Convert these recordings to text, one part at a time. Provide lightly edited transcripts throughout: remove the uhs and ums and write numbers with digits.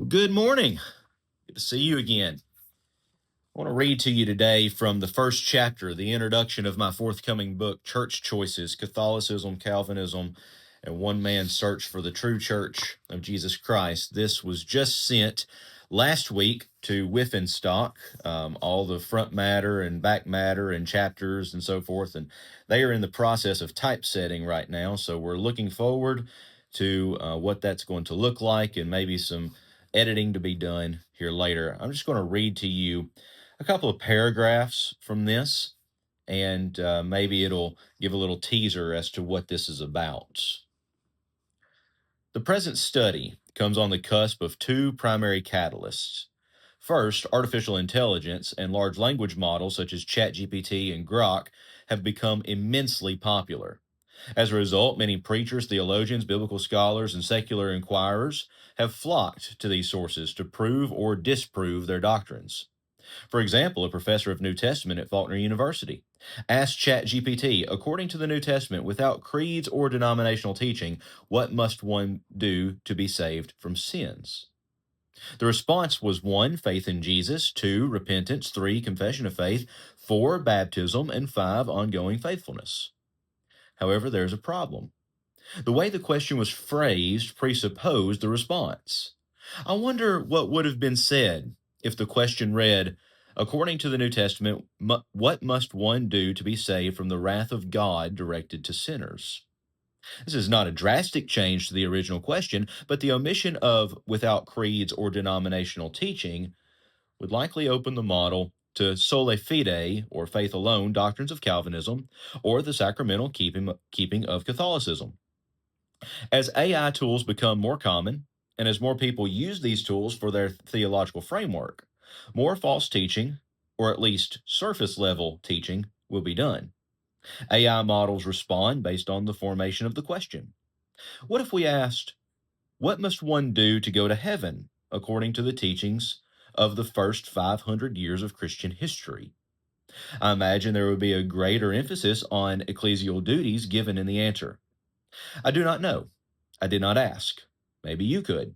Well, good morning. Good to see you again. I want to read to you today from the first chapter, the introduction of my forthcoming book, Church Choices, Catholicism, Calvinism, and One Man's Search for the True Church of Jesus Christ. This was just sent last week to Whiffenstock, all the front matter and back matter and chapters and so forth, and they are in the process of typesetting right now, so we're looking forward to what that's going to look like and maybe some editing to be done here later. I'm just going to read to you a couple of paragraphs from this, and maybe it'll give a little teaser as to what this is about. The present study comes on the cusp of two primary catalysts. First, artificial intelligence and large language models such as ChatGPT and Grok have become immensely popular. As a result, many preachers, theologians, biblical scholars, and secular inquirers have flocked to these sources to prove or disprove their doctrines. For example, a professor of New Testament at Faulkner University asked ChatGPT, according to the New Testament, without creeds or denominational teaching, what must one do to be saved from sins? The response was 1, faith in Jesus, 2, repentance, 3, confession of faith, 4, baptism, and 5, ongoing faithfulness. However, there's a problem. The way the question was phrased presupposed the response. I wonder what would have been said if the question read, according to the New Testament, what must one do to be saved from the wrath of God directed to sinners? This is not a drastic change to the original question, but the omission of without creeds or denominational teaching would likely open the model to sola fide, or faith alone, doctrines of Calvinism, or the sacramental keeping of Catholicism. As AI tools become more common, and as more people use these tools for their theological framework, more false teaching, or at least surface level teaching, will be done. AI models respond based on the formation of the question. What if we asked, what must one do to go to heaven according to the teachings of the first 500 years of Christian history? I imagine there would be a greater emphasis on ecclesial duties given in the answer. I do not know. I did not ask. Maybe you could.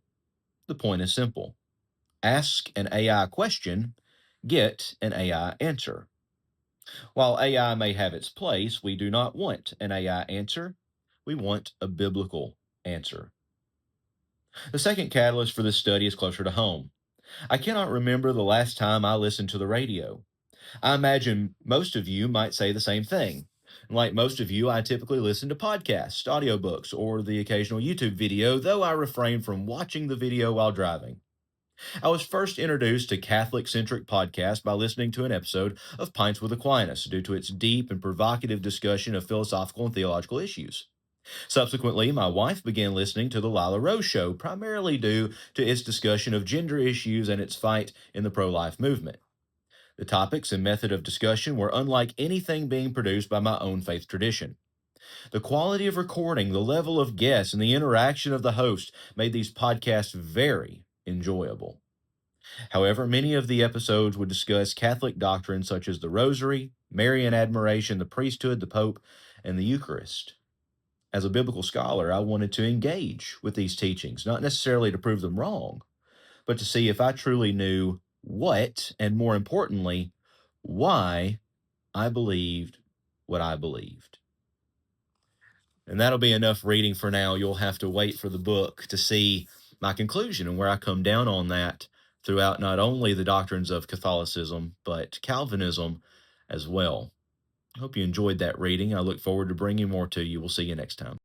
The point is simple. Ask an AI question, get an AI answer. While AI may have its place, we do not want an AI answer. We want a biblical answer. The second catalyst for this study is closer to home. I cannot remember the last time I listened to the radio. I imagine most of you might say the same thing. Like most of you, I typically listen to podcasts, audiobooks, or the occasional YouTube video, though I refrain from watching the video while driving. I was first introduced to Catholic-centric podcasts by listening to an episode of Pints with Aquinas due to its deep and provocative discussion of philosophical and theological issues. Subsequently, my wife began listening to The Lila Rose Show, primarily due to its discussion of gender issues and its fight in the pro-life movement. The topics and method of discussion were unlike anything being produced by my own faith tradition. The quality of recording, the level of guests, and the interaction of the host made these podcasts very enjoyable. However, many of the episodes would discuss Catholic doctrines such as the Rosary, Marian admiration, the priesthood, the Pope, and the Eucharist. As a biblical scholar, I wanted to engage with these teachings, not necessarily to prove them wrong, but to see if I truly knew what, and more importantly, why I believed what I believed. And that'll be enough reading for now. You'll have to wait for the book to see my conclusion and where I come down on that throughout not only the doctrines of Catholicism, but Calvinism as well. I hope you enjoyed that reading. I look forward to bringing more to you. We'll see you next time.